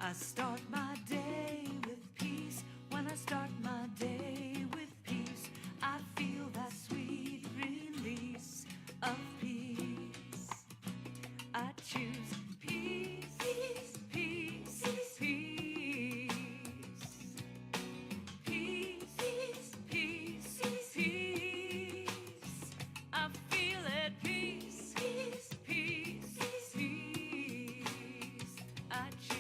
I start my day with peace. When I start my day with peace, I feel that sweet release of peace. I choose peace, peace, peace, peace. Peace, peace, peace, peace. I feel it, peace, peace, peace, peace. I choose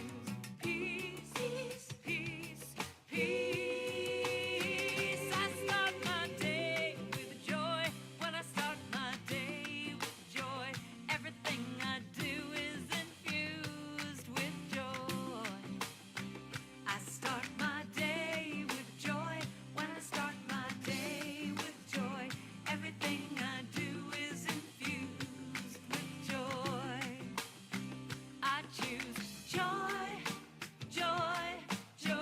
peace, peace, peace, peace. I start my day with joy. When I start my day with joy, everything I do is infused with joy. I start my day with joy. When I start my day with joy, everything I do is infused with joy. I choose joy, joy, joy.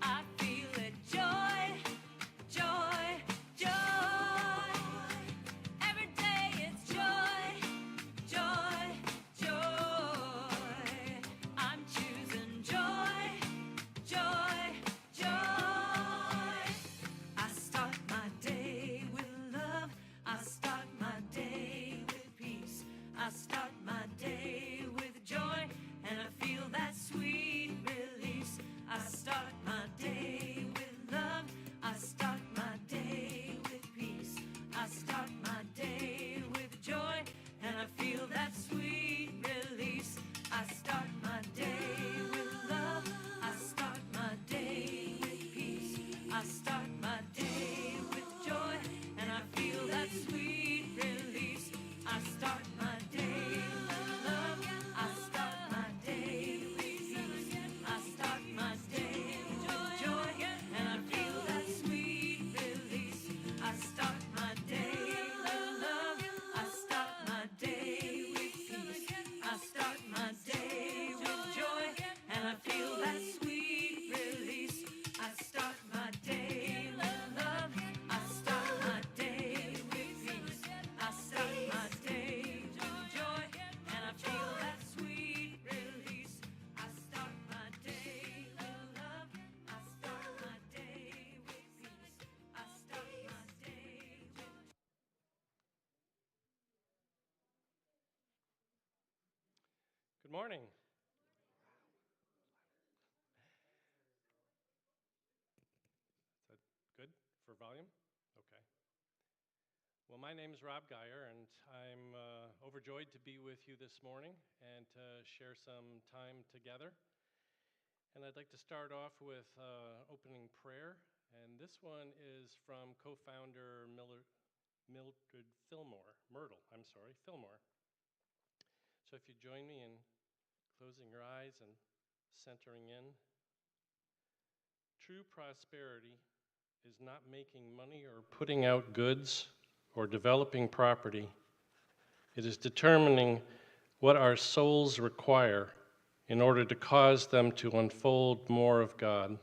I feel it, joy, joy, joy. Every day it's joy, joy, joy. I'm choosing joy, joy, joy. I start my day with love. I start my day with peace. I start my day with joy, and I feel that sweet release. I start my day with love. I start my day with peace. I start my day with joy, and I feel that sweet release. I start my day with love. I start my day with peace. I start my day with joy, and I feel that sweet release. I start my day with love. I start my day with peace. I start my day with joy, and I feel that sweet release. I start my day with love. I start my day with peace. I start my day with joy, and I feel that sweet release. I start my day with love. I start my day with peace. I start my day with joy, and I feel that sweet release. I start my day with love. I start my day with peace. I start my day with Good morning. Is that good for volume? Okay. Well, my name is Rob Geyer, and I'm overjoyed to be with you this morning and to share some time together. And I'd like to start off with opening prayer, and this one is from co-founder Mildred Fillmore. So if you join me in closing your eyes and centering in. True prosperity is not making money or putting out goods or developing property. It is determining what our souls require in order to cause them to unfold more of God,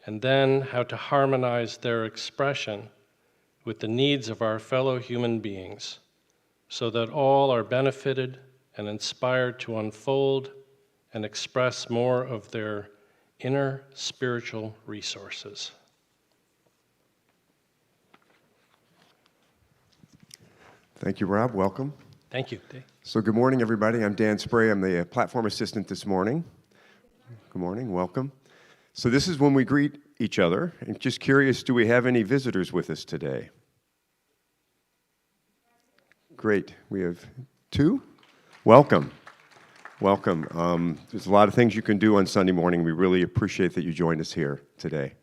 and then how to harmonize their expression with the needs of our fellow human beings, so that all are benefited and inspired to unfold and express more of their inner spiritual resources. Thank you, Rob. Welcome. Thank you, Dave. So good morning, everybody. I'm Dan Spray. I'm the platform assistant this morning. Good morning. Welcome. So this is when we greet each other. And just curious, do we have any visitors with us today? Great. We have two. Welcome. Welcome. There's a lot of things you can do on Sunday morning. We really appreciate that you joined us here today.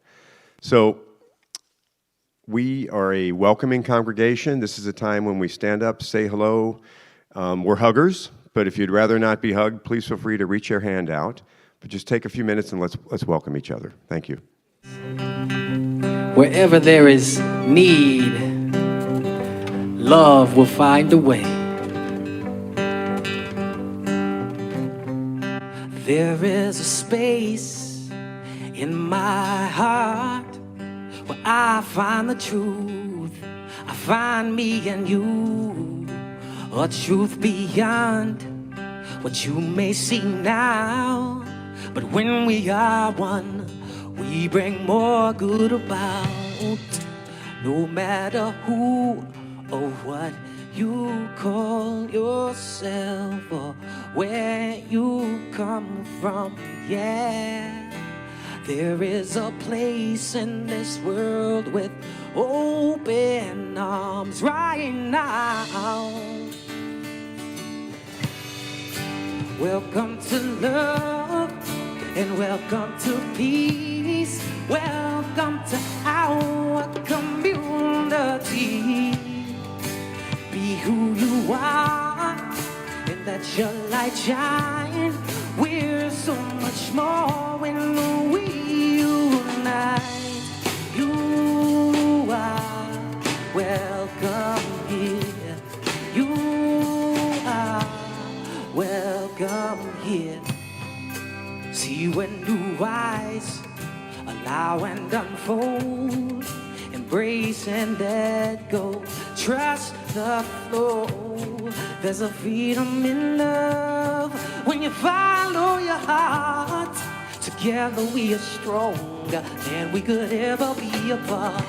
So we are a welcoming congregation. This is a time when we stand up, say hello. We're huggers, but if you'd rather not be hugged, please feel free to reach your hand out. But just take a few minutes and let's welcome each other. Thank you. Wherever there is need, love will find a way. There is a space in my heart where I find the truth. I find me and you, a truth beyond what you may see now. But when we are one, we bring more good about. No matter who or what you call yourself or where you come from, yeah. There is a place in this world with open arms right now. Welcome to love and welcome to peace. Welcome to our community. Be who you are and let your light shine. We're so much more when we unite. You are welcome here. You are welcome here. See when new eyes allow and unfold. Embrace and let go. Trust the flow. There's a freedom in love when you follow your heart. Together we are stronger than we could ever be apart.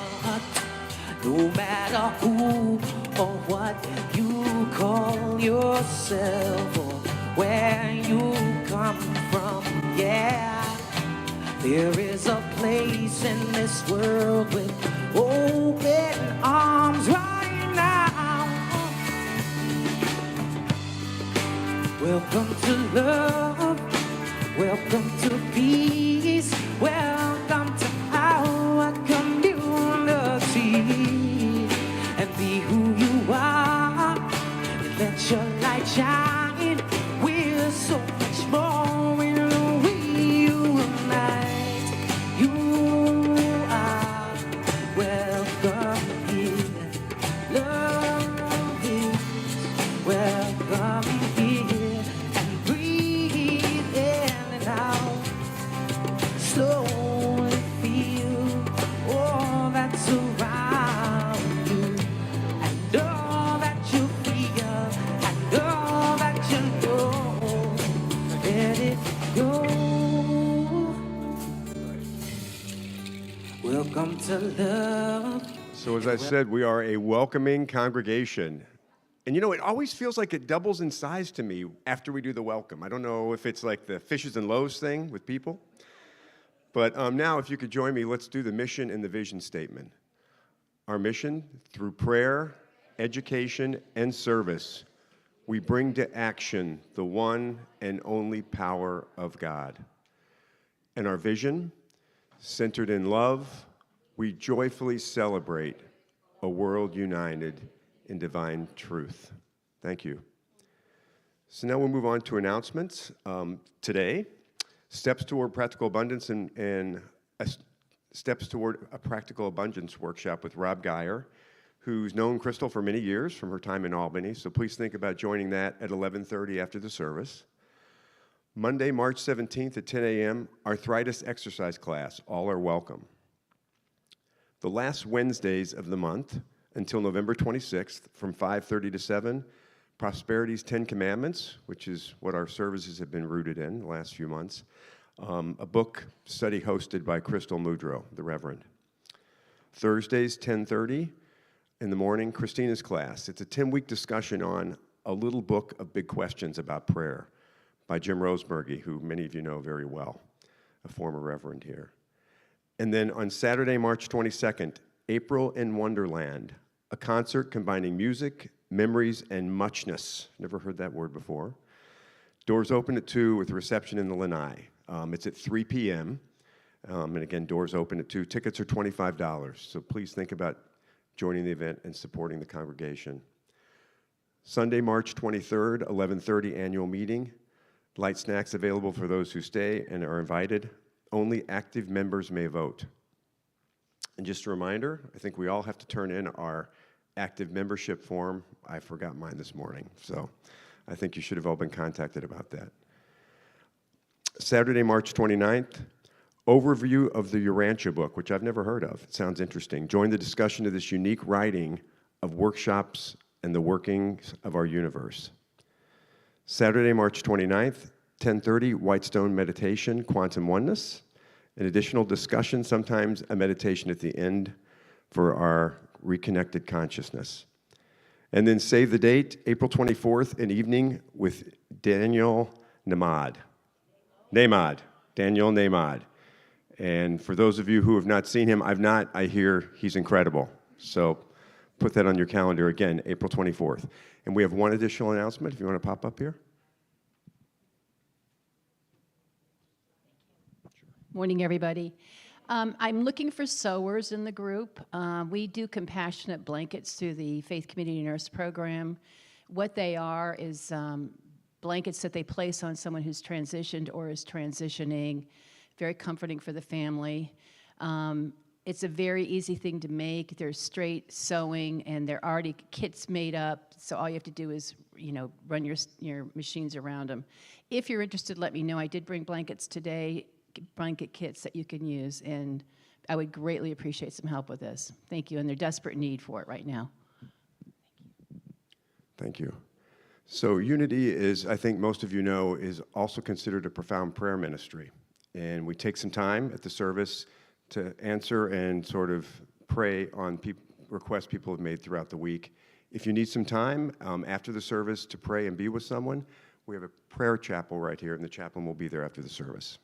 No matter who or what you call yourself or where you come from, yeah. There is a place in this world with open arms right now. Welcome to love, welcome to peace, welcome to our community. And be who you are, and let your light shine. We're so much more when we unite. You are welcome here. Love is welcome here. And breathe in and out. Slowly feel all that's around you. And all that you feel. And all that you know. Let it go. Welcome to love. So as I said, we are a welcoming congregation. And you know, it always feels like it doubles in size to me after we do the welcome. I don't know if it's like the fishes and loaves thing with people. But now, if you could join me, let's do the mission and the vision statement. Our mission, through prayer, education, and service, we bring to action the one and only power of God. And our vision, centered in love, we joyfully celebrate a world united in divine truth. Thank you. So now we'll move on to announcements. Today, Steps Toward Practical Abundance and Steps Toward a Practical Abundance workshop with Rob Geyer, who's known Crystal for many years from her time in Albany. So please think about joining that at 11:30 after the service. Monday, March 17th at 10 a.m., arthritis exercise class. All are welcome. The last Wednesdays of the month until November 26th from 5:30 to 7, Prosperity's 10 Commandments, which is what our services have been rooted in the last few months. A book study hosted by Crystal Mudrow, the Reverend. Thursdays, 10:30 in the morning, Christina's class. It's a 10-week discussion on a little book of big questions about prayer by Jim Rosebergy, who many of you know very well, a former Reverend here. And then on Saturday, March 22nd, April in Wonderland, a concert combining music, memories, and muchness. Never heard that word before. Doors open at 2 with reception in the lanai. It's at 3 p.m. And again, doors open at 2. Tickets are $25, so please think about joining the event and supporting the congregation. Sunday, March 23rd, 11:30 annual meeting. Light snacks available for those who stay and are invited. Only active members may vote. And just a reminder, I think we all have to turn in our active membership form. I forgot mine this morning, so I think you should have all been contacted about that. Saturday, March 29th, overview of the Urantia book, which I've never heard of. It sounds interesting. Join the discussion of this unique writing of workshops and the workings of our universe. Saturday, March 29th, 10:30, Whitestone Meditation, Quantum Oneness. An additional discussion, sometimes a meditation at the end for our reconnected consciousness. And then save the date, April 24th, an evening with Daniel Daniel Namad. And for those of you who have not seen him, I hear he's incredible. So put that on your calendar again, April 24th. And we have one additional announcement, if you want to pop up here. Morning, everybody. I'm looking for sewers in the group. We do compassionate blankets through the Faith Community Nurse Program. What they are is blankets that they place on someone who's transitioned or is transitioning. Very comforting for the family. It's a very easy thing to make. There's straight sewing, and they're already kits made up, so all you have to do is, run your machines around them. If you're interested, let me know. I did bring blankets today, blanket kits that you can use, and I would greatly appreciate some help with this. Thank you, and they're desperate need for it right now. Thank you. So Unity is, I think most of you know, is also considered a profound prayer ministry. And we take some time at the service to answer and sort of pray on requests people have made throughout the week. If you need some time after the service to pray and be with someone, we have a prayer chapel right here, and the chaplain will be there after the service.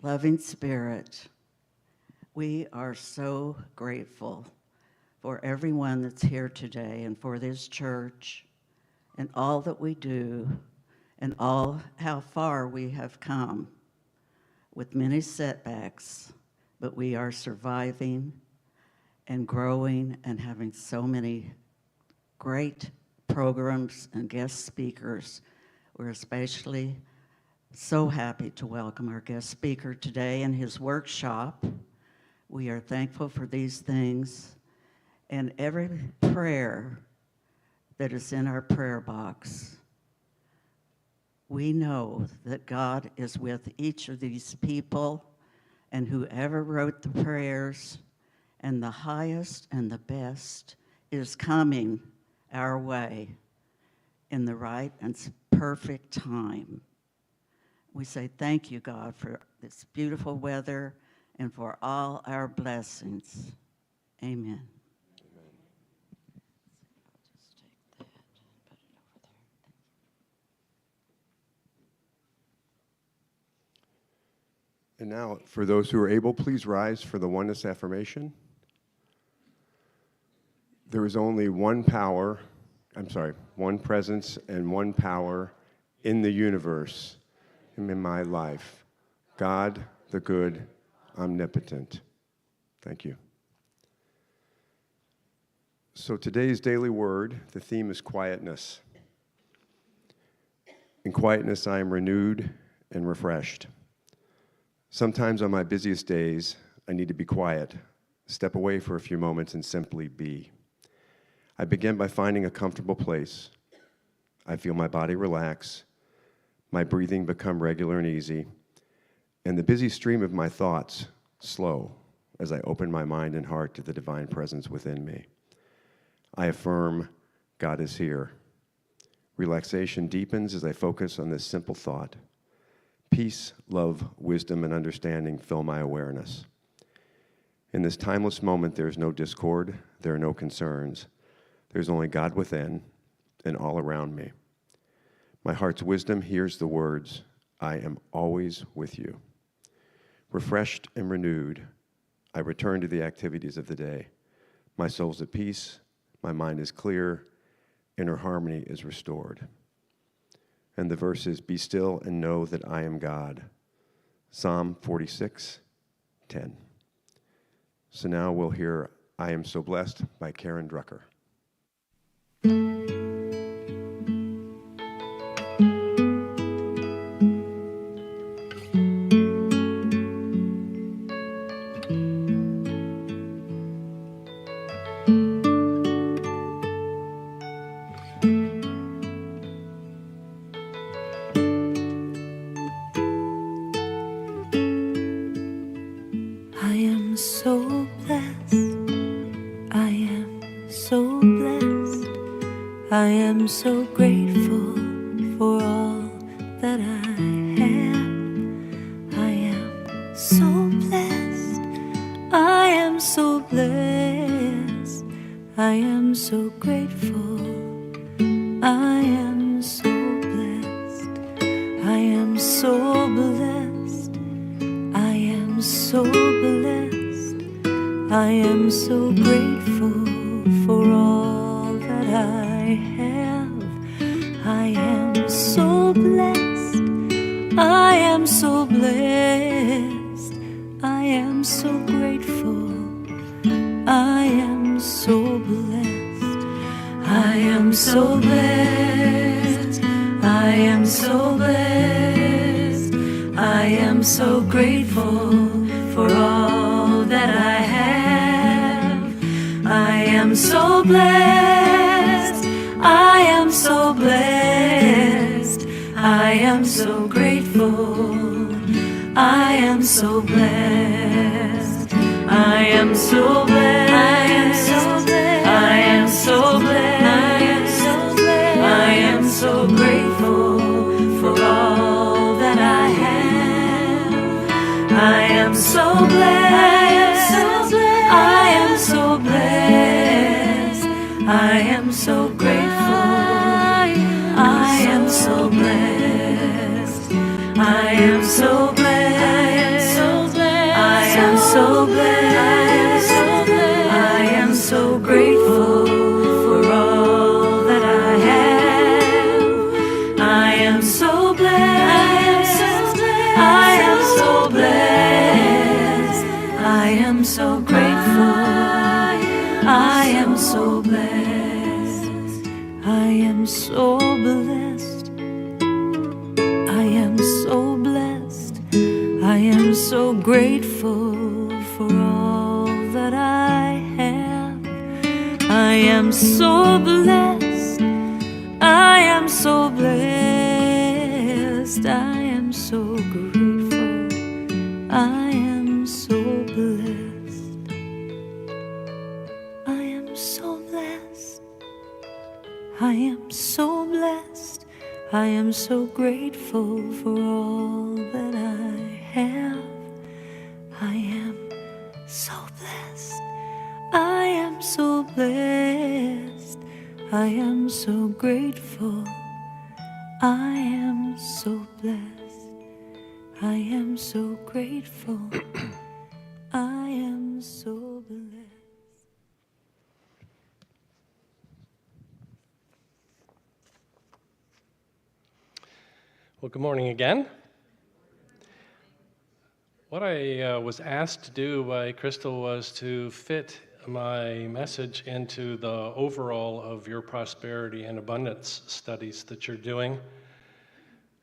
Loving Spirit, we are so grateful for everyone that's here today and for this church and all that we do and all how far we have come with many setbacks, but we are surviving and growing and having so many great programs and guest speakers. We're especially so happy to welcome our guest speaker today in his workshop. We are thankful for these things and every prayer that is in our prayer box. We know that God is with each of these people and whoever wrote the prayers, and the highest and the best is coming our way in the right and perfect time. We say thank you, God, for this beautiful weather and for all our blessings. Amen. And now, for those who are able, please rise for the oneness affirmation. There is only one presence and one power in the universe and in my life. God, the good, omnipotent. Thank you. So today's daily word, the theme is quietness. In quietness, I am renewed and refreshed. Sometimes on my busiest days, I need to be quiet, step away for a few moments and simply be. I begin by finding a comfortable place. I feel my body relax, my breathing become regular and easy, and the busy stream of my thoughts slow as I open my mind and heart to the divine presence within me. I affirm God is here. Relaxation deepens as I focus on this simple thought. Peace, love, wisdom, and understanding fill my awareness. In this timeless moment, there is no discord, there are no concerns. There's only God within and all around me. My heart's wisdom hears the words, I am always with you. Refreshed and renewed, I return to the activities of the day. My soul's at peace, my mind is clear, inner harmony is restored. And the verse is, be still and know that I am God. Psalm 46:10. So now we'll hear I Am So Blessed by Karen Drucker. am so grateful for all that I have. I am so blessed. I am so blessed. I am so grateful. I am so blessed. I am so blessed. I am so blessed. I am so grateful for all that I have. I am so blessed. I am so blessed. I am so grateful. I am so blessed. I am so blessed. I am so blessed. I am so grateful for all that I have. I am so blessed. I am so blessed. I am so grateful. I am so blessed. I am so blessed. I am so blessed. I am so grateful for all that I have. I am so blessed. I am so blessed. I am so grateful. I am so blessed. I am so blessed. I am so blessed. I am so grateful for all that I have. I am so blessed. I am so blessed. I am so grateful. I am so blessed. I am so blessed. I am so blessed. I am so grateful for all that I have. I am so blessed. I am so blessed. I am so grateful. I am so blessed. I am so blessed. I am so blessed. I am so grateful for all that I have. I am so blessed. I am so blessed. I am so grateful. I am so blessed. I am so grateful. I am so blessed. Well, good morning again. What I was asked to do by Crystal was to fit my message into the overall of your prosperity and abundance studies that you're doing.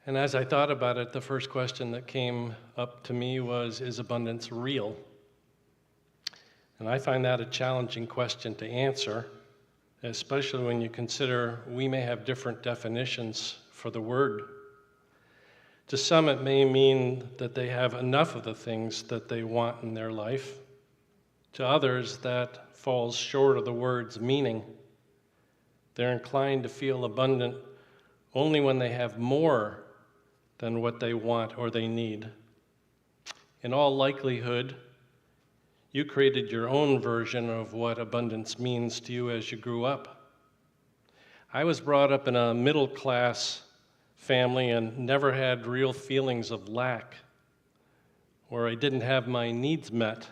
And as I thought about it, the first question that came up to me was, is abundance real? And I find that a challenging question to answer, especially when you consider we may have different definitions for the word. To some, it may mean that they have enough of the things that they want in their life. To others, that falls short of the word's meaning. They're inclined to feel abundant only when they have more than what they want or they need. In all likelihood, you created your own version of what abundance means to you as you grew up. I was brought up in a middle-class family and never had real feelings of lack, or I didn't have my needs met.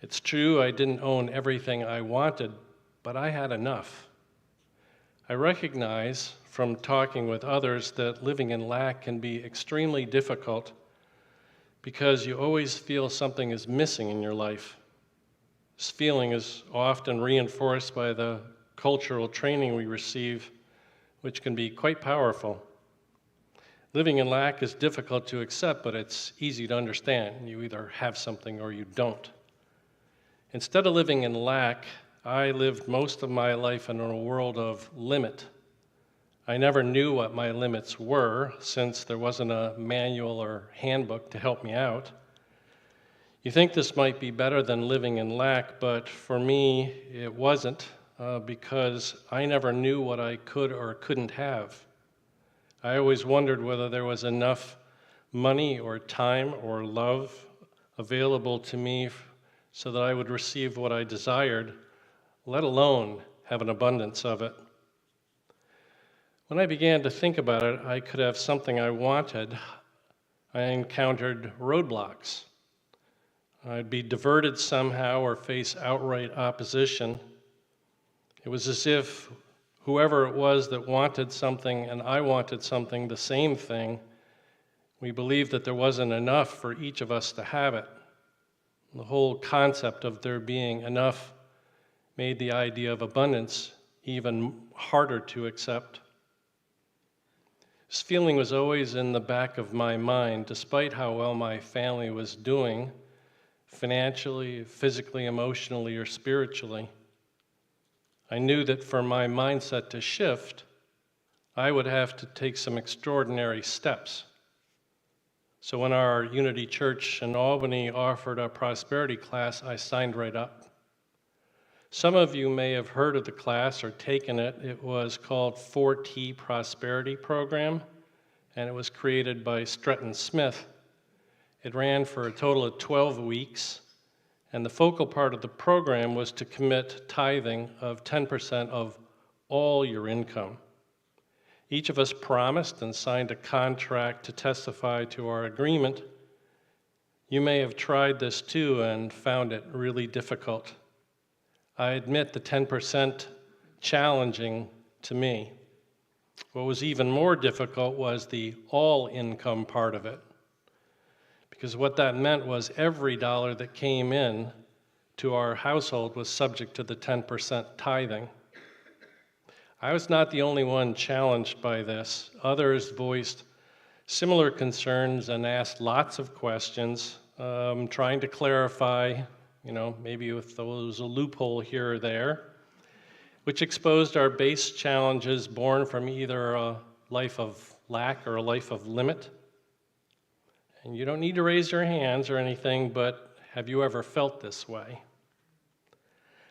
It's true I didn't own everything I wanted, but I had enough. I recognize from talking with others that living in lack can be extremely difficult because you always feel something is missing in your life. This feeling is often reinforced by the cultural training we receive, which can be quite powerful. Living in lack is difficult to accept, but it's easy to understand. You either have something or you don't. Instead of living in lack, I lived most of my life in a world of limit. I never knew what my limits were, since there wasn't a manual or handbook to help me out. You think this might be better than living in lack, but for me, it wasn't. because I never knew what I could or couldn't have. I always wondered whether there was enough money or time or love available to me so that I would receive what I desired, let alone have an abundance of it. When I began to think about it, I could have something I wanted. I encountered roadblocks. I'd be diverted somehow or face outright opposition. It was as if whoever it was that wanted something and I wanted something, the same thing, we believed that there wasn't enough for each of us to have it. The whole concept of there being enough made the idea of abundance even harder to accept. This feeling was always in the back of my mind, despite how well my family was doing, financially, physically, emotionally, or spiritually. I knew that for my mindset to shift, I would have to take some extraordinary steps. So when our Unity Church in Albany offered a prosperity class, I signed right up. Some of you may have heard of the class or taken it. It was called 4T Prosperity Program, and it was created by Stretton Smith. It ran for a total of 12 weeks, and the focal part of the program was to commit tithing of 10% of all your income. Each of us promised and signed a contract to testify to our agreement. You may have tried this too and found it really difficult. I admit the 10% challenging to me. What was even more difficult was the all-income part of it, because what that meant was every dollar that came in to our household was subject to the 10% tithing. I was not the only one challenged by this. Others voiced similar concerns and asked lots of questions, trying to clarify, maybe if there was a loophole here or there, which exposed our base challenges born from either a life of lack or a life of limit. And you don't need to raise your hands or anything, but have you ever felt this way?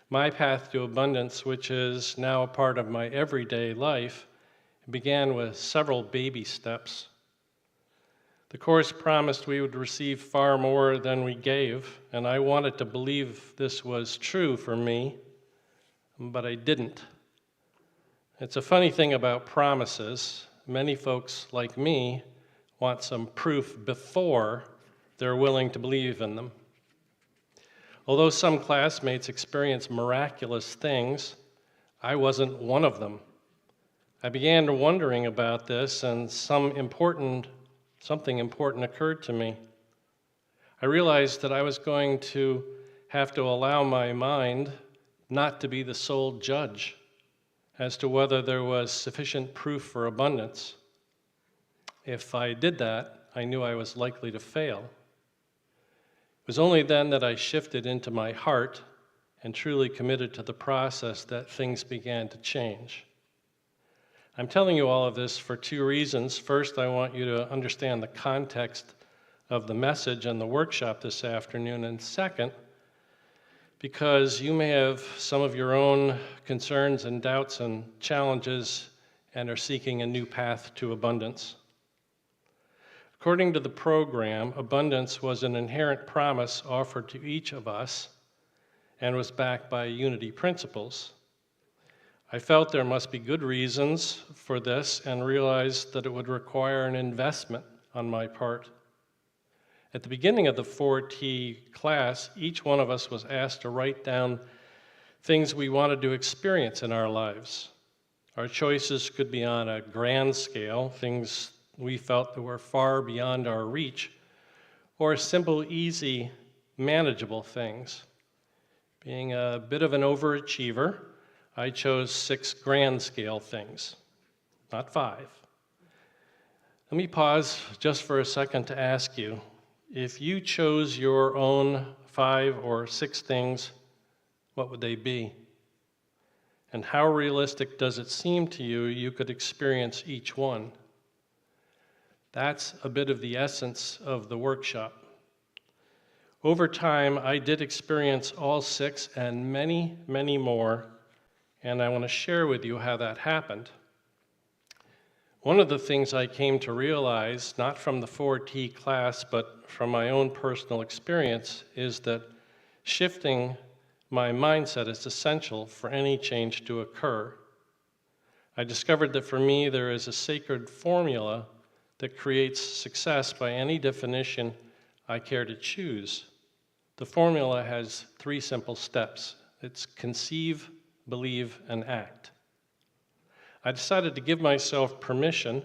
My path to abundance, which is now a part of my everyday life, began with several baby steps. The course promised we would receive far more than we gave, and I wanted to believe this was true for me, but I didn't. It's a funny thing about promises. Many folks like me want some proof before they're willing to believe in them. Although some classmates experienced miraculous things, I wasn't one of them. I began wondering about this, and something important occurred to me. I realized that I was going to have to allow my mind not to be the sole judge as to whether there was sufficient proof for abundance. If I did that, I knew I was likely to fail. It was only then that I shifted into my heart and truly committed to the process that things began to change. I'm telling you all of this for two reasons. First, I want you to understand the context of the message and the workshop this afternoon. And second, because you may have some of your own concerns and doubts and challenges and are seeking a new path to abundance. According to the program, abundance was an inherent promise offered to each of us and was backed by unity principles. I felt there must be good reasons for this and realized that it would require an investment on my part. At the beginning of the 4T class, each one of us was asked to write down things we wanted to experience in our lives. Our choices could be on a grand scale, things we felt that were far beyond our reach, or simple, easy, manageable things. Being a bit of an overachiever, I chose 6 grand scale things, not 5. Let me pause just for a second to ask you, if you chose your own 5 or 6 things, what would they be? And how realistic does it seem to you you could experience each one? That's a bit of the essence of the workshop. Over time, I did experience all 6 and many, many more, and I want to share with you how that happened. One of the things I came to realize, not from the 4T class, but from my own personal experience, is that shifting my mindset is essential for any change to occur. I discovered that for me, there is a sacred formula that creates success by any definition I care to choose. The formula has 3 simple steps. It's conceive, believe, and act. I decided to give myself permission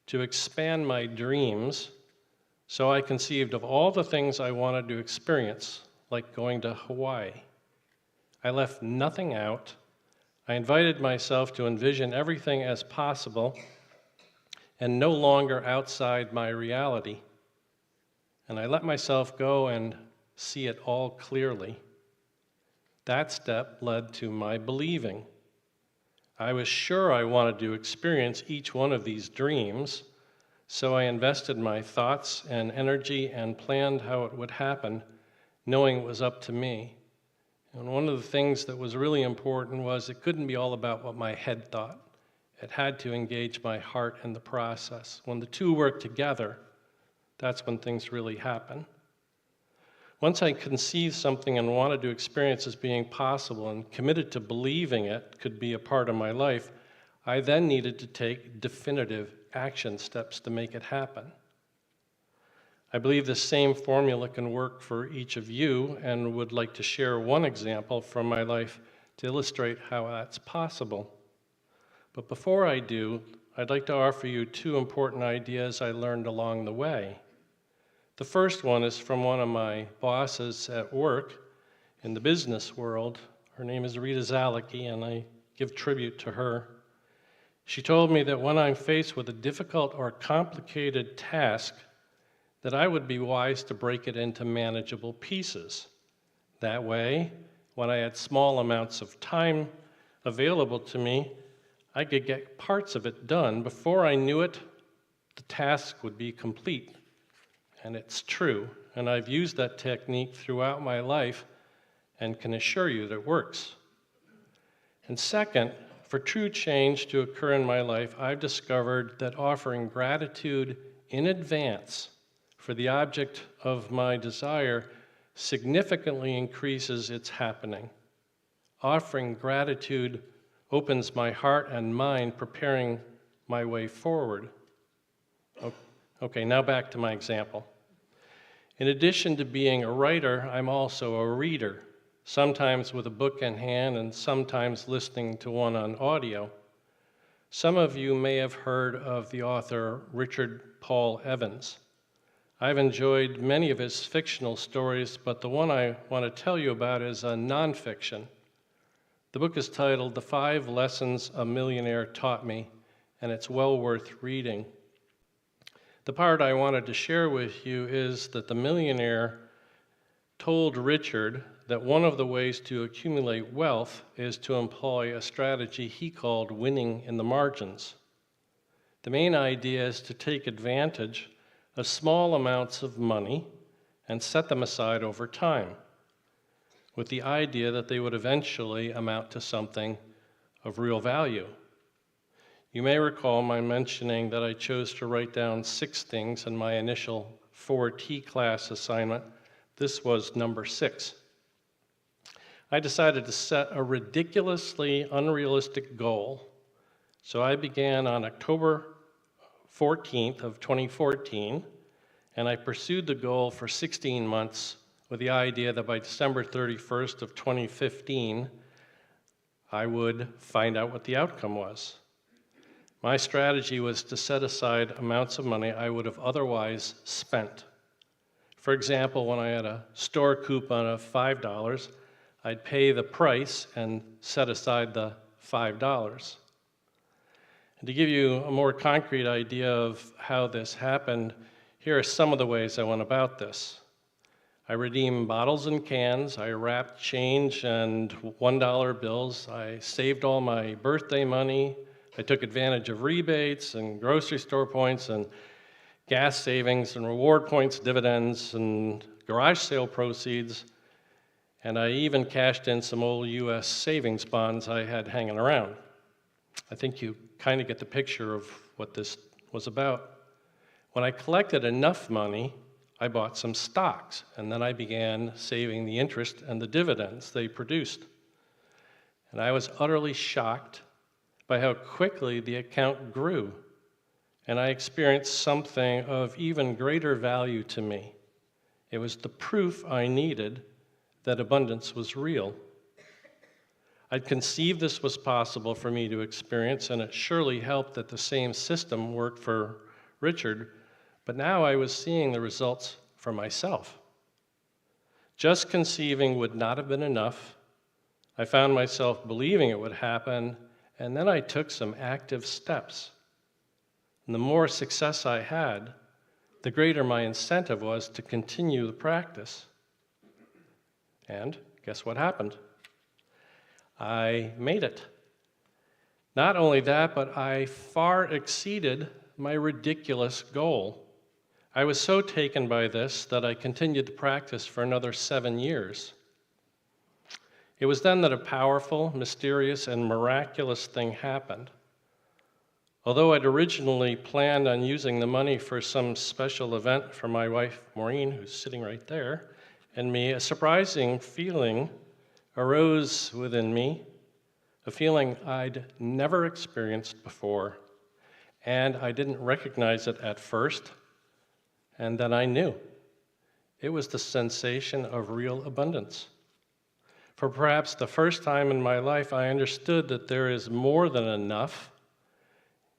to expand my dreams, so I conceived of all the things I wanted to experience, like going to Hawaii. I left nothing out. I invited myself to envision everything as possible and no longer outside my reality. And I let myself go and see it all clearly. That step led to my believing. I was sure I wanted to experience each one of these dreams, so I invested my thoughts and energy and planned how it would happen, knowing it was up to me. And one of the things that was really important was it couldn't be all about what my head thought. It had to engage my heart in the process. When the two work together, that's when things really happen. Once I conceived something and wanted to experience as being possible and committed to believing it could be a part of my life, I then needed to take definitive action steps to make it happen. I believe the same formula can work for each of you and would like to share one example from my life to illustrate how that's possible. But before I do, I'd like to offer you 2 important ideas I learned along the way. The first one is from one of my bosses at work in the business world. Her name is Rita Zalicki, and I give tribute to her. She told me that when I'm faced with a difficult or complicated task, that I would be wise to break it into manageable pieces. That way, when I had small amounts of time available to me, I could get parts of it done. Before I knew it, the task would be complete. And it's true, and I've used that technique throughout my life and can assure you that it works. And second, for true change to occur in my life, I've discovered that offering gratitude in advance for the object of my desire significantly increases its happening. Offering gratitude opens my heart and mind, preparing my way forward. Okay, now back to my example. In addition to being a writer, I'm also a reader, sometimes with a book in hand and sometimes listening to one on audio. Some of you may have heard of the author Richard Paul Evans. I've enjoyed many of his fictional stories, but the one I want to tell you about is a nonfiction. The book is titled The 5 Lessons a Millionaire Taught Me, and it's well worth reading. The part I wanted to share with you is that the millionaire told Richard that one of the ways to accumulate wealth is to employ a strategy he called winning in the margins. The main idea is to take advantage of small amounts of money and set them aside over time, with the idea that they would eventually amount to something of real value. You may recall my mentioning that I chose to write down 6 things in my initial 4T class assignment. This was number 6. I decided to set a ridiculously unrealistic goal. So I began on October 14th of 2014, and I pursued the goal for 16 months with the idea that by December 31st of 2015, I would find out what the outcome was. My strategy was to set aside amounts of money I would have otherwise spent. For example, when I had a store coupon of $5, I'd pay the price and set aside the $5. And to give you a more concrete idea of how this happened, here are some of the ways I went about this. I redeemed bottles and cans, I wrapped change and $1 bills, I saved all my birthday money, I took advantage of rebates and grocery store points and gas savings and reward points, dividends, and garage sale proceeds. And I even cashed in some old US savings bonds I had hanging around. I think you kind of get the picture of what this was about. When I collected enough money, I bought some stocks, and then I began saving the interest and the dividends they produced. And I was utterly shocked by how quickly the account grew, and I experienced something of even greater value to me. It was the proof I needed that abundance was real. I'd conceived this was possible for me to experience, and it surely helped that the same system worked for Richard, but now I was seeing the results for myself. Just conceiving would not have been enough. I found myself believing it would happen, and then I took some active steps. And the more success I had, the greater my incentive was to continue the practice. And guess what happened? I made it. Not only that, but I far exceeded my ridiculous goal. I was so taken by this that I continued to practice for another 7 years. It was then that a powerful, mysterious, and miraculous thing happened. Although I'd originally planned on using the money for some special event for my wife, Maureen, who's sitting right there, and me, a surprising feeling arose within me, a feeling I'd never experienced before, and I didn't recognize it at first, and then I knew. It was the sensation of real abundance. For perhaps the first time in my life, I understood that there is more than enough,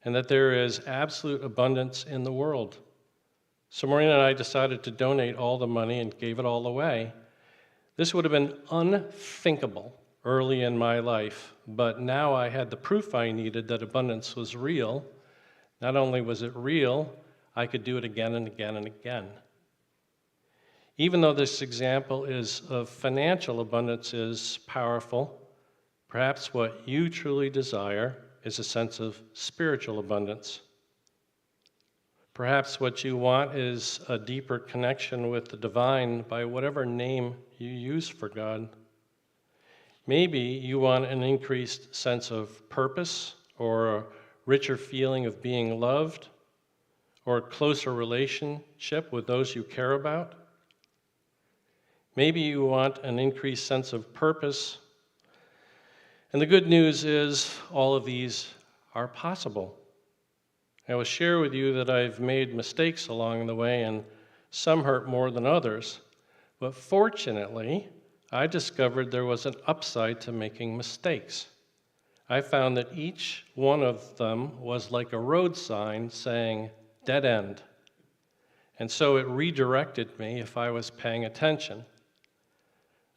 and that there is absolute abundance in the world. So Maureen and I decided to donate all the money and gave it all away. This would have been unthinkable early in my life, but now I had the proof I needed that abundance was real. Not only was it real, I could do it again and again and again. Even though this example is of financial abundance is powerful, perhaps what you truly desire is a sense of spiritual abundance. Perhaps what you want is a deeper connection with the divine by whatever name you use for God. Maybe you want an increased sense of purpose, or a richer feeling of being loved, or a closer relationship with those you care about. Maybe you want an increased sense of purpose. And the good news is all of these are possible. I will share with you that I've made mistakes along the way, and some hurt more than others. But fortunately, I discovered there was an upside to making mistakes. I found that each one of them was like a road sign saying, dead end. And so it redirected me if I was paying attention.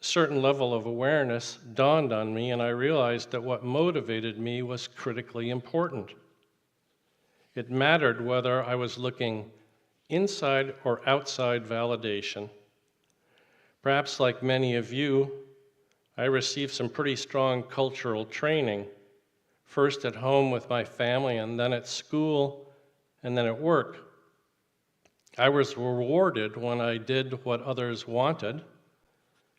A certain level of awareness dawned on me, and I realized that what motivated me was critically important. It mattered whether I was looking inside or outside validation. Perhaps like many of you, I received some pretty strong cultural training, first at home with my family, and then at school, and then at work. I was rewarded when I did what others wanted,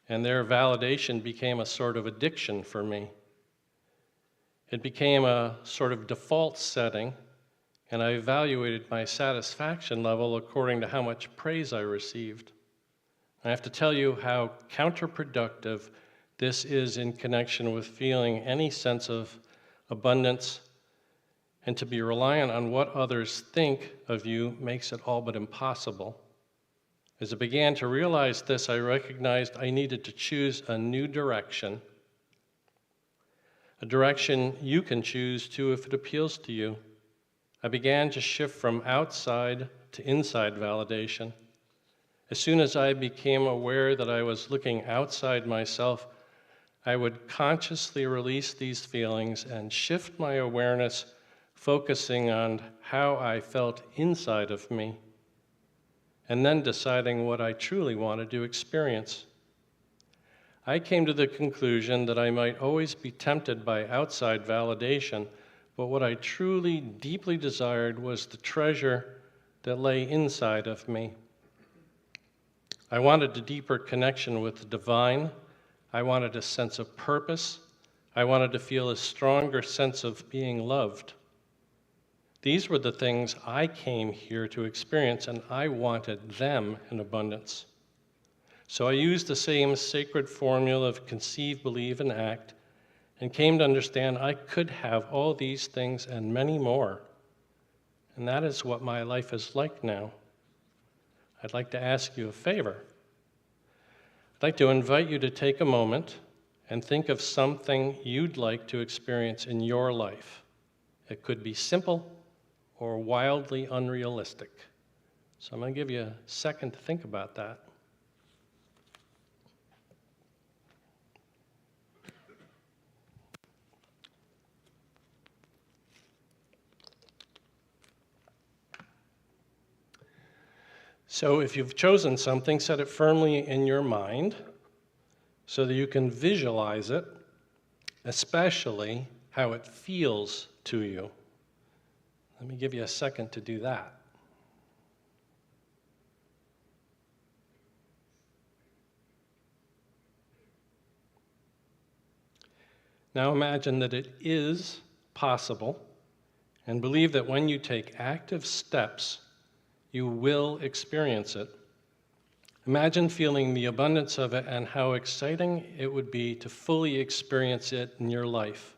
and their validation became a sort of addiction for me. It became a sort of default setting, and I evaluated my satisfaction level according to how much praise I received. I have to tell you how counterproductive this is in connection with feeling any sense of abundance, and to be reliant on what others think of you makes it all but impossible. As I began to realize this, I recognized I needed to choose a new direction, a direction you can choose too if it appeals to you. I began to shift from outside to inside validation. As soon as I became aware that I was looking outside myself, I would consciously release these feelings and shift my awareness, focusing on how I felt inside of me, and then deciding what I truly wanted to experience. I came to the conclusion that I might always be tempted by outside validation, but what I truly, deeply desired was the treasure that lay inside of me. I wanted a deeper connection with the divine, I wanted a sense of purpose. I wanted to feel a stronger sense of being loved. These were the things I came here to experience, and I wanted them in abundance. So I used the same sacred formula of conceive, believe, and act, and came to understand I could have all these things and many more. And that is what my life is like now. I'd like to ask you a favor. I'd like to invite you to take a moment and think of something you'd like to experience in your life. It could be simple or wildly unrealistic. So I'm going to give you a second to think about that. So if you've chosen something, set it firmly in your mind so that you can visualize it, especially how it feels to you. Let me give you a second to do that. Now imagine that it is possible, and believe that when you take active steps, you will experience it. Imagine feeling the abundance of it and how exciting it would be to fully experience it in your life.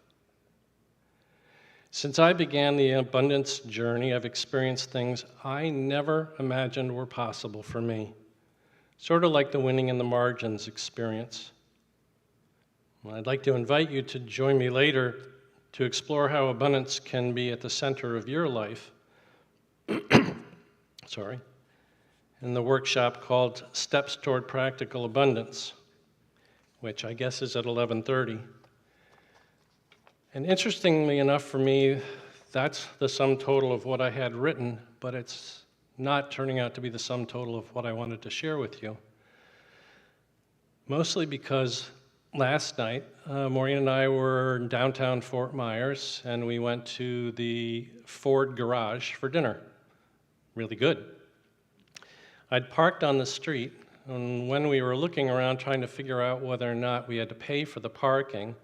Since I began the abundance journey, I've experienced things I never imagined were possible for me, sort of like the winning in the margins experience. Well, I'd like to invite you to join me later to explore how abundance can be at the center of your life. In the workshop called Steps Toward Practical Abundance, which I guess is at 11:30. And interestingly enough for me, that's the sum total of what I had written, but it's not turning out to be the sum total of what I wanted to share with you. Mostly because last night, Maureen and I were in downtown Fort Myers, and we went to the Ford garage for dinner. Really good. I'd parked on the street, and when we were looking around trying to figure out whether or not we had to pay for the parking,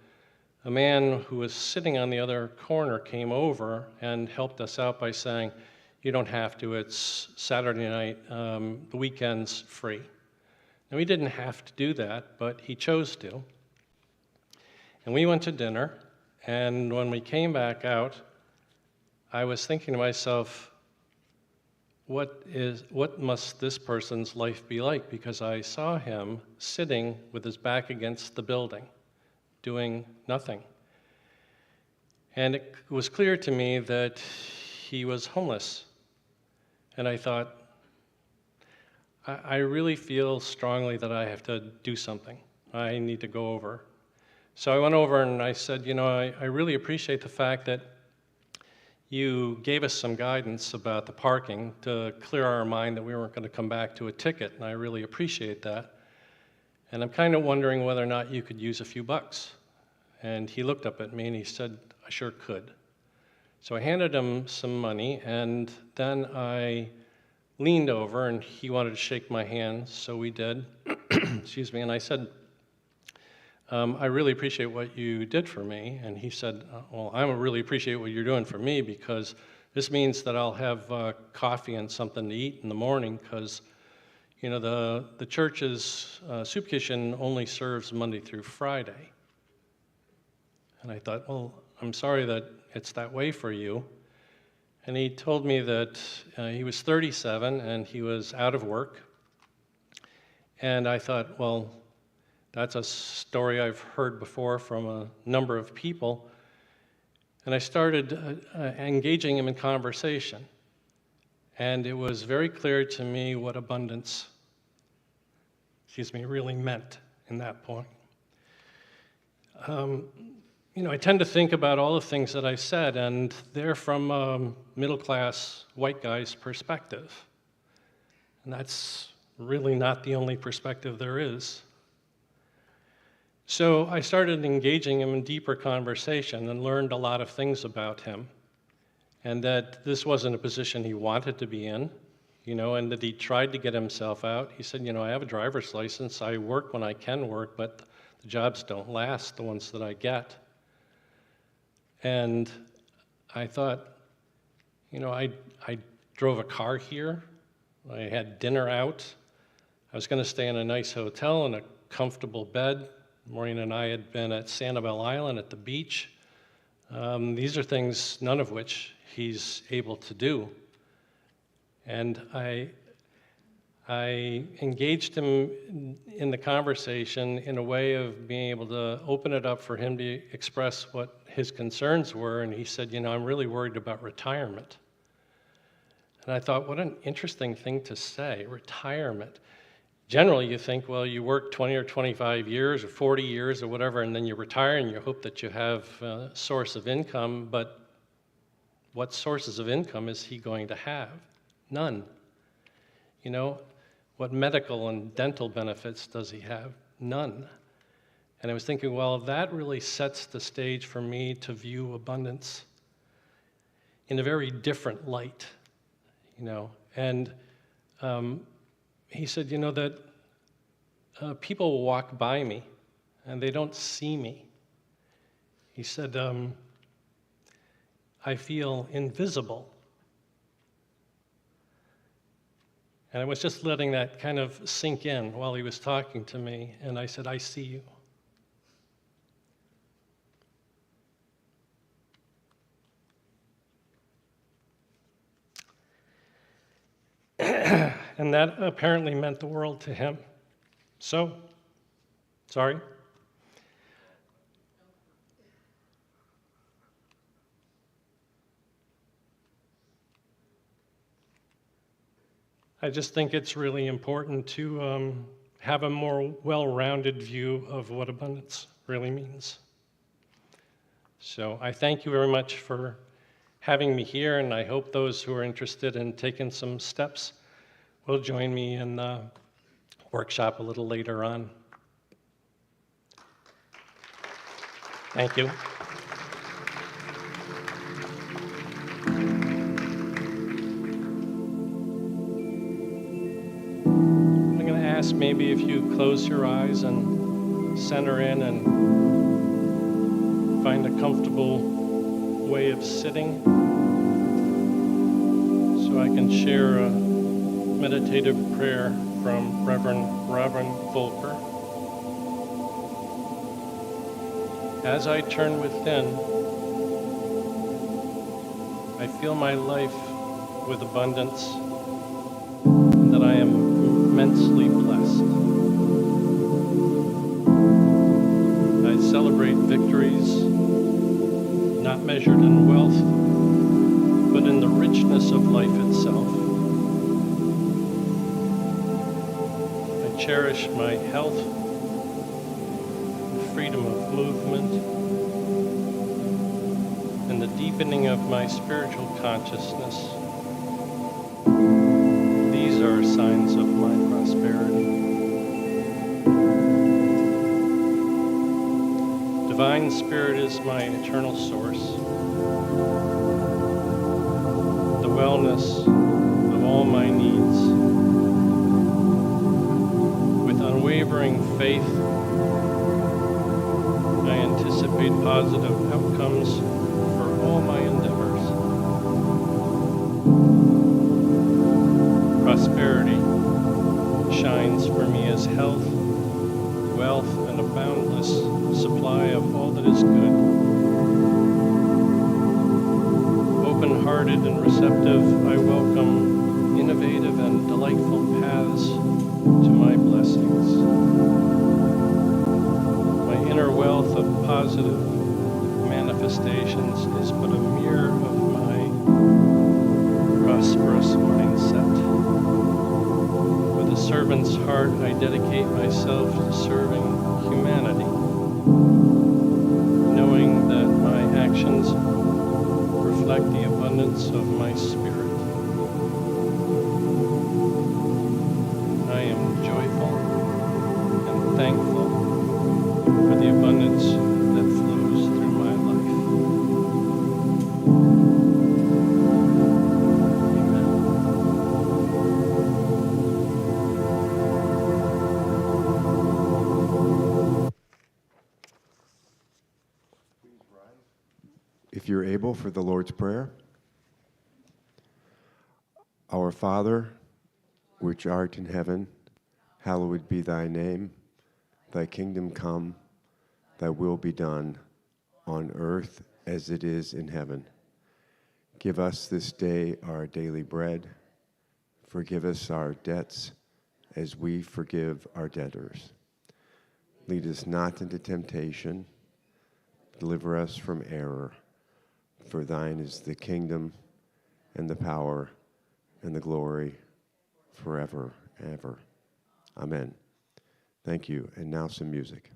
a man who was sitting on the other corner came over and helped us out by saying, "You don't have to, it's Saturday night, the weekend's free." Now, we didn't have to do that, but he chose to. And we went to dinner, and when we came back out, I was thinking to myself, what must this person's life be like? Because I saw him sitting with his back against the building, doing nothing. And it was clear to me that he was homeless. And I thought, I really feel strongly that I have to do something. I need to go over. So I went over and I said, I really appreciate the fact that you gave us some guidance about the parking to clear our mind that we weren't going to come back to a ticket, and I really appreciate that. And I'm kind of wondering whether or not you could use a few bucks. And he looked up at me and he said, "I sure could." So I handed him some money, and then I leaned over and he wanted to shake my hand, so we did. Excuse me, and I said, "I really appreciate what you did for me." And he said, "Well, I really appreciate what you're doing for me because this means that I'll have coffee and something to eat in the morning because, the church's soup kitchen only serves Monday through Friday." And I thought, well, I'm sorry that it's that way for you. And he told me that he was 37 and he was out of work. And I thought, well, that's a story I've heard before from a number of people. And I started engaging him in conversation. And it was very clear to me what abundance, really meant in that point. I tend to think about all the things that I said, and they're from a middle-class white guy's perspective. And that's really not the only perspective there is. So I started engaging him in deeper conversation and learned a lot of things about him, and that this wasn't a position he wanted to be in, and that he tried to get himself out. He said, I have a driver's license, I work when I can work, but The jobs don't last, the ones that I get. And I thought, I drove a car here. I had dinner out. I was going to stay in a nice hotel in a comfortable bed. Maureen and I had been at Sanibel Island at the beach. These are things, none of which he's able to do. And I engaged him in the conversation in a way of being able to open it up for him to express what his concerns were. And he said, I'm really worried about retirement. And I thought, what an interesting thing to say, retirement. Generally, you think, well, you work 20 or 25 years or 40 years or whatever, and then you retire and you hope that you have a source of income, but what sources of income is he going to have? None. What medical and dental benefits does he have? None. And I was thinking, well, that really sets the stage for me to view abundance in a very different light, And he said, that people will walk by me and they don't see me. He said, I feel invisible. And I was just letting that kind of sink in while he was talking to me, and I said, I see you. And that apparently meant the world to him. So, sorry? I just think it's really important to have a more well-rounded view of what abundance really means. So I thank you very much for having me here, and I hope those who are interested in taking some steps will join me in the workshop a little later on. Thank you. I'm going to ask maybe if you close your eyes and center in and find a comfortable way of sitting so I can share a meditative prayer from Reverend Hulcher. As I turn within, I feel my life with abundance and that I am immensely blessed. I celebrate victories not measured in wealth, but in the richness of life itself. I cherish my health, the freedom of movement, and the deepening of my spiritual consciousness. These are signs of my prosperity. Divine Spirit is my eternal source, the wellness of all my needs. With unwavering faith, I anticipate positive outcomes for all my endeavors. Prosperity shines for me as health, wealth, and a boundless supply of all that is good. Open-hearted and receptive, I welcome innovative and delightful paths to my blessings. My inner wealth of positive manifestations is but a mirror of my prosperous mindset. With a servant's heart, I dedicate myself to serving humanity, knowing that my actions reflect the abundance of my spirit. I am joyful and thankful for the abundance that flows through my life. Amen. table for the Lord's Prayer. Our Father, which art in heaven, hallowed be thy name. Thy kingdom come, thy will be done, on earth as it is in heaven. Give us this day our daily bread. Forgive us our debts as we forgive our debtors. Lead us not into temptation. Deliver us from error. For thine is the kingdom and the power and the glory forever and ever. Amen. Thank you. And now some music.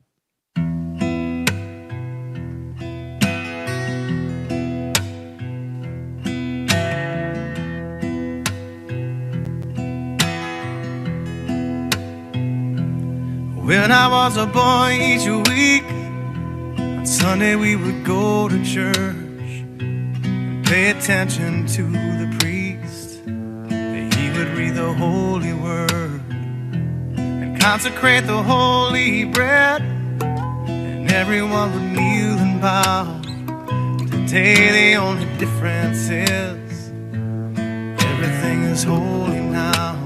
When I was a boy, each week on Sunday we would go to church and pay attention to the priest. He would read the holy word and consecrate the holy bread, and everyone would kneel and bow. Today the only difference is everything is holy now.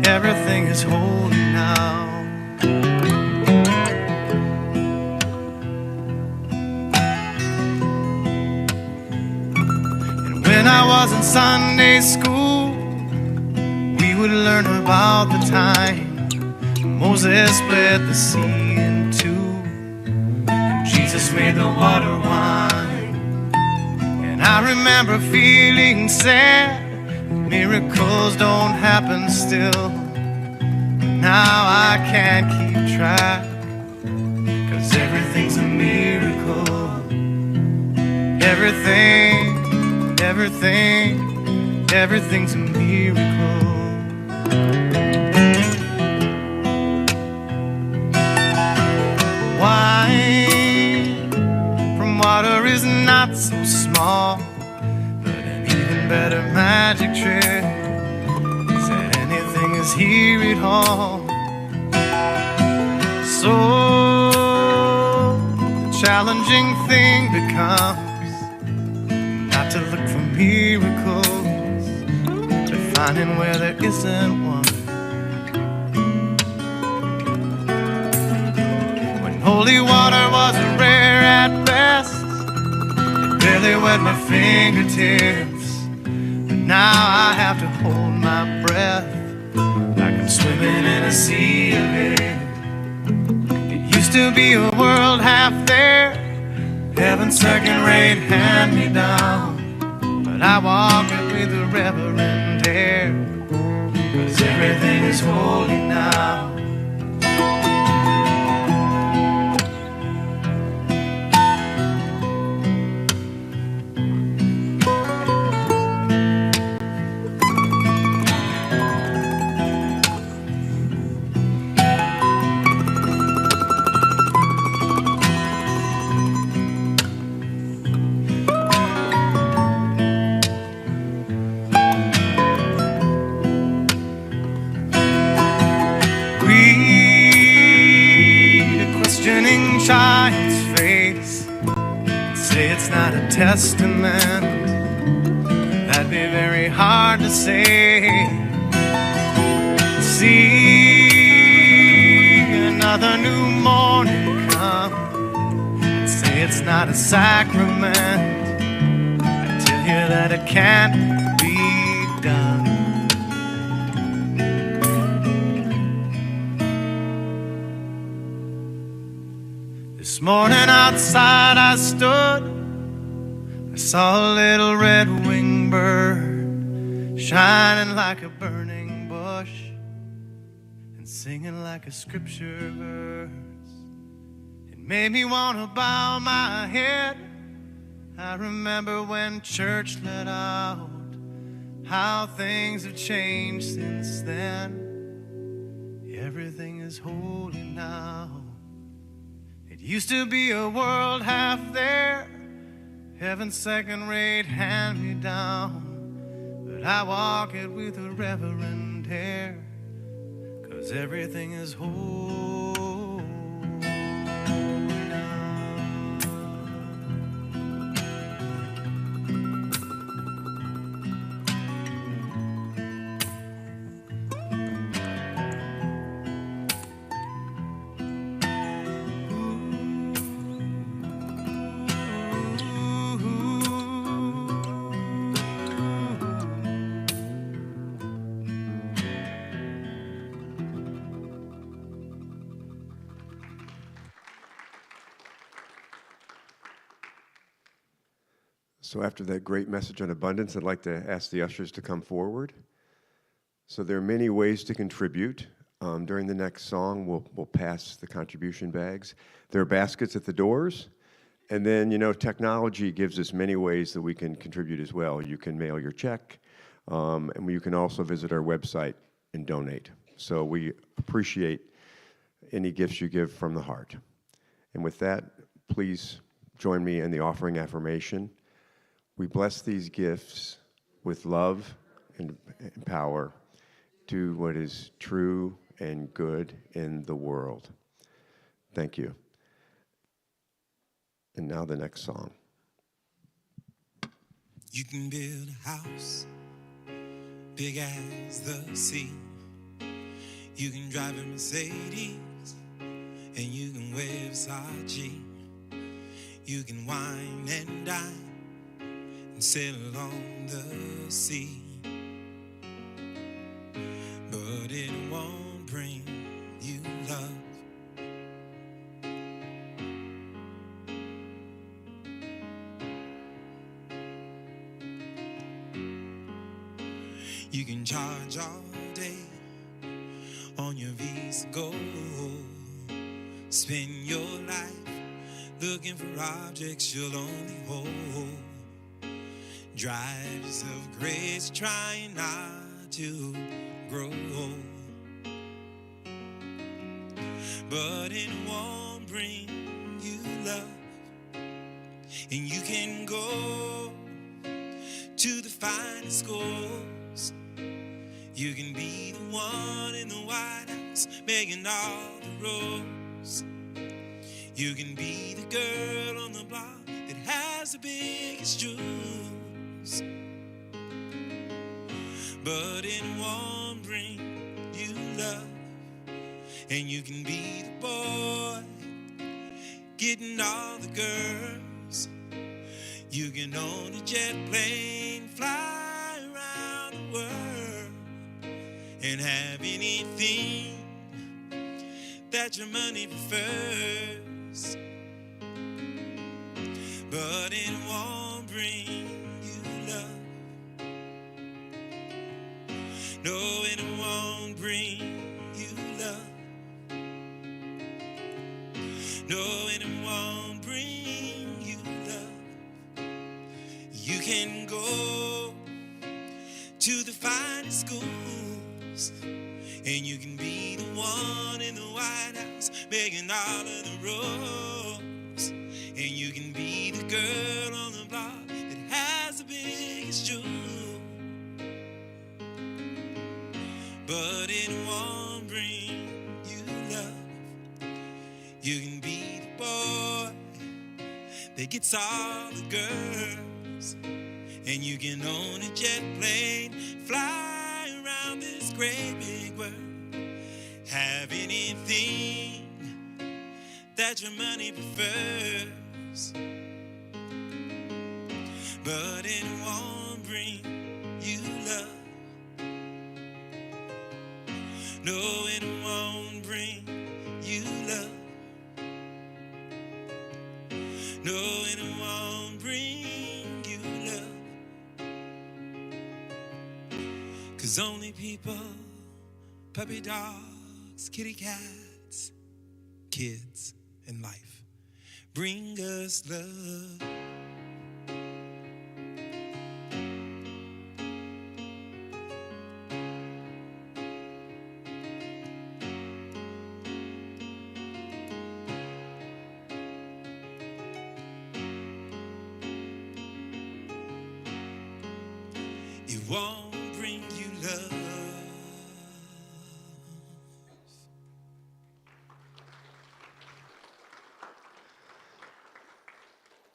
Everything is holy now. And when I was in Sunday school, we would learn about the time Moses split the sea in two, and Jesus made the water wine. And I remember feeling sad. Miracles don't happen still. Now I can't keep track, 'cause everything's a miracle. Everything's a miracle. Wine from water is not so small, better magic trick is that anything is here at all. So the challenging thing becomes not to look for miracles, but finding where there isn't one. When holy water was rare at best, it barely wet my fingertips. Now I have to hold my breath like I'm swimming in a sea of it. It used to be a world half there, heaven's second-rate hand-me-down, but I walk it with a reverent air, 'cause everything is holy now. Child's face, say it's not a testament. That'd be very hard to say. See another new morning come and say it's not a sacrament. I tell you that it can't be done. This morning outside I stood, I saw a little red-winged bird shining like a burning bush and singing like a scripture verse. It made me want to bow my head. I remember when church let out, how things have changed since then. Everything is holy now. It used to be a world half there, heaven's second-rate hand-me-down, but I walk it with a reverent air, 'cause everything is holy. So after that great message on abundance, I'd like to ask the ushers to come forward. So there are many ways to contribute. During the next song, we'll pass the contribution bags. There are baskets at the doors. And then, technology gives us many ways that we can contribute as well. You can mail your check, and you can also visit our website and donate. So we appreciate any gifts you give from the heart. And with that, please join me in the offering affirmation. We bless these gifts with love and power to what is true and good in the world. Thank you. And now the next song. You can build a house big as the sea. You can drive a Mercedes and you can wear Versace. You can wine and dine and sail along the sea. But it won't bring you love. You can charge all day on your Visa Gold. Spend your life looking for objects you'll only hold. Drive yourself crazy trying not to grow. But it won't bring you love. And you can go to the finest schools. You can be the one in the White House making all the rules. You can be the girl on the block that has the biggest jewels. But it won't bring you love. And you can be the boy getting all the girls. You can own a jet plane, fly around the world, and have anything that your money prefers. But it won't bring you love. No, it won't bring you love. No, it won't bring you love. You can go to the finest schools, and you can be the one in the White House making all of the rules. And you can be the girl on the block that has the biggest jewel. But it won't bring you love. You can be the boy that gets all the girls. And you can own a jet plane, fly around this great big world. Have anything that your money prefers. But it won't bring you love. No, it won't bring you love. No, it won't bring you love. 'Cause only people, puppy dogs, kitty cats, kids, and life bring us love. It won't bring you love.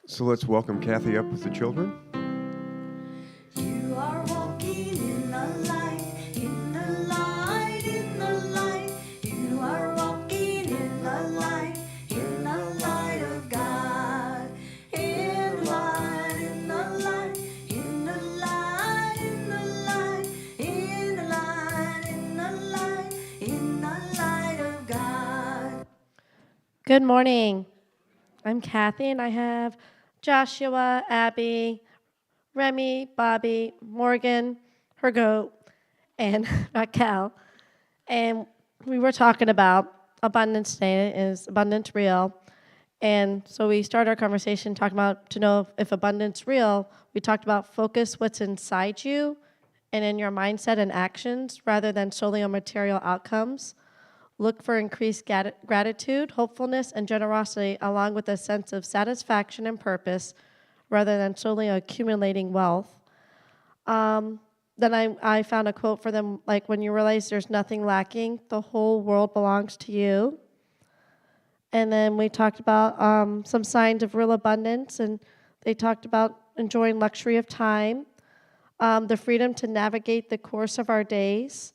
So let's welcome Kathy up with the children. You are walking in the light, in the light, in the light. You are walking in the light of God. In the light, in the light, in the light, in the light, in the light, in the light, in the light of God. Good morning. I'm Kathy, and I have Joshua, Abby, Remy, Bobby, Morgan, her goat, and Raquel. And we were talking about Abundance Day. Is abundance real? And so we started our conversation talking about to know if abundance real. We talked about focus what's inside you and in your mindset and actions rather than solely on material outcomes. Look for increased gratitude, hopefulness, and generosity along with a sense of satisfaction and purpose rather than solely accumulating wealth. Then I found a quote for them, like, when you realize there's nothing lacking, the whole world belongs to you. And then we talked about some signs of real abundance, and they talked about enjoying luxury of time, the freedom to navigate the course of our days,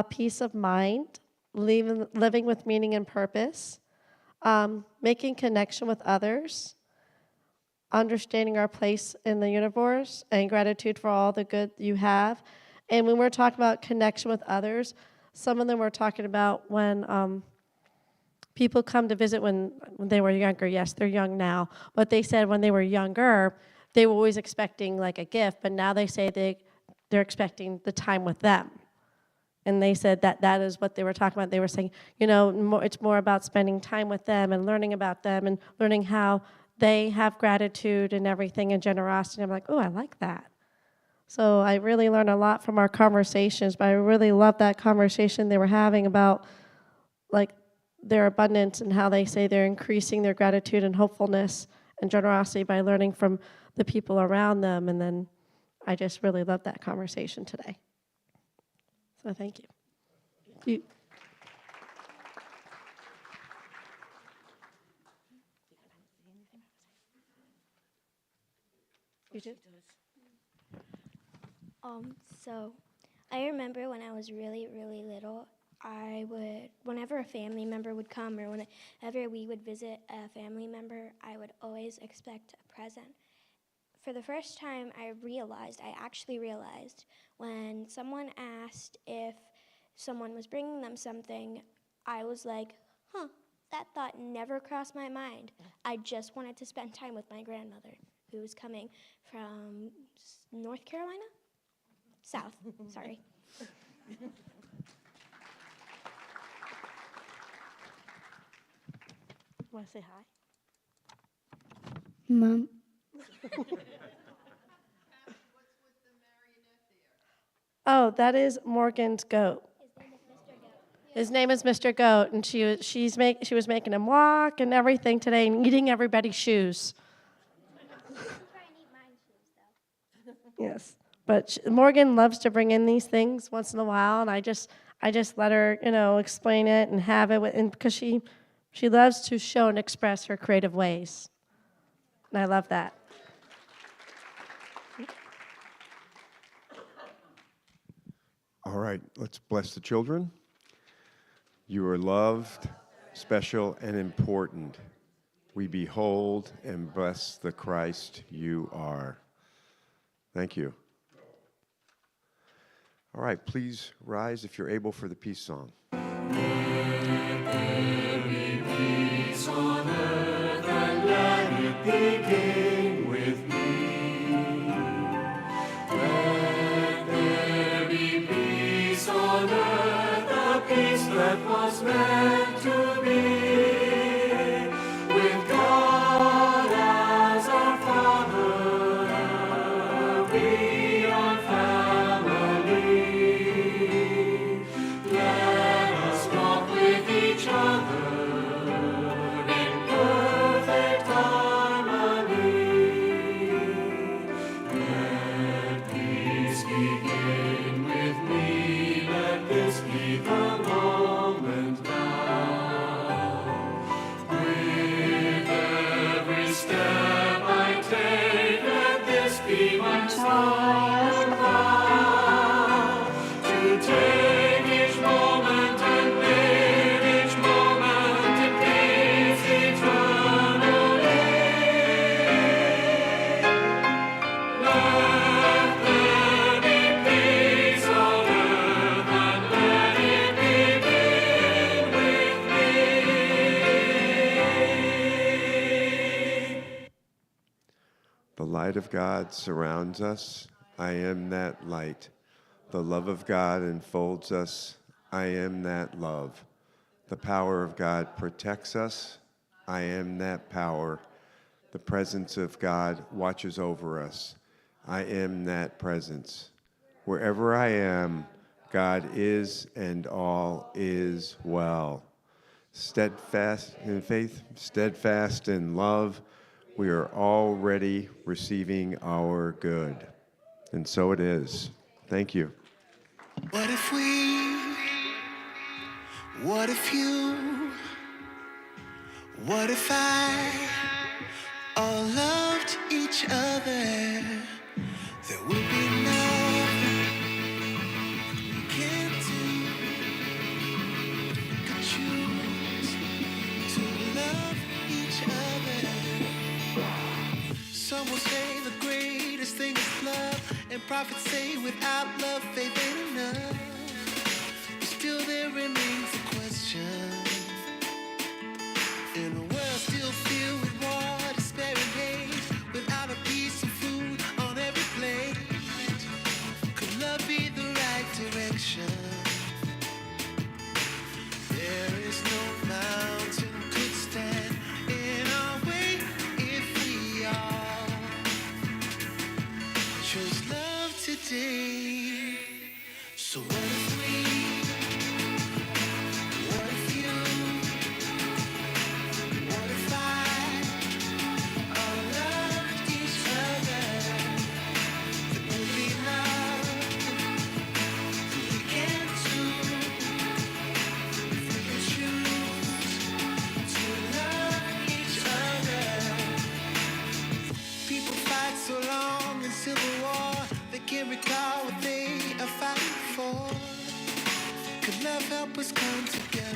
peace of mind, living with meaning and purpose, making connection with others, understanding our place in the universe, and gratitude for all the good you have. And when we're talking about connection with others, some of them were talking about when people come to visit when they were younger. Yes, they're young now. But they said when they were younger, they were always expecting like a gift, but now they say they're expecting the time with them. And they said that is what they were talking about. They were saying, it's more about spending time with them and learning about them and learning how they have gratitude and everything and generosity. I'm like, oh, I like that. So I really learned a lot from our conversations, but I really loved that conversation they were having about like their abundance and how they say they're increasing their gratitude and hopefulness and generosity by learning from the people around them. And then I just really loved that conversation today. So thank you. You do? So I remember when I was really, really little, whenever a family member would come or whenever we would visit a family member, I would always expect a present. For the first time, I actually realized when someone asked if someone was bringing them something, I was like, that thought never crossed my mind. I just wanted to spend time with my grandmother, who was coming from North Carolina? South, sorry. Want to say hi? Mom. Oh, that is Morgan's goat. His name is Mr. Goat, and she was making him walk and everything today and eating everybody's shoes. Yes, but Morgan loves to bring in these things once in a while, and I just let her, explain it and have it, and because she loves to show and express her creative ways, and I love that. All right, let's bless the children. You are loved, special, and important. We behold and bless the Christ you are. Thank you. All right, please rise if you're able for the peace song. Let there be peace on earth and let it begin with me. Let there be peace on earth, the peace that was meant to be. With God as our Father, we are family. Let us walk with each other in perfect harmony. Let peace begin with me. Let this be the moment now. The light of God surrounds us. I am that light. The love of God enfolds us. I am that love. The power of God protects us. I am that power. The presence of God watches over us. I am that presence. Wherever I am, God is and all is well. Steadfast in faith, steadfast in love, we are already receiving our good. And so it is. Thank you. What if we, what if you, what if I all loved each other? There would be nothing we can't do. Could choose to love each other. Some will say the greatest thing is love, and prophets say without love faith ain't enough. But still there remains a question. In a world still filled with war, despair and hate, without a piece of food on every plate, could love be the right direction? There is no mountain could stand in our way if we all chose love today. So what if we, what if you, what if I all loved each other? There would be nothing we can't do if we could choose to love each other. People fight so long in civil war, they can't recall what they are fighting for. Could love help us come together?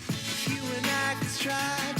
If you and I could strive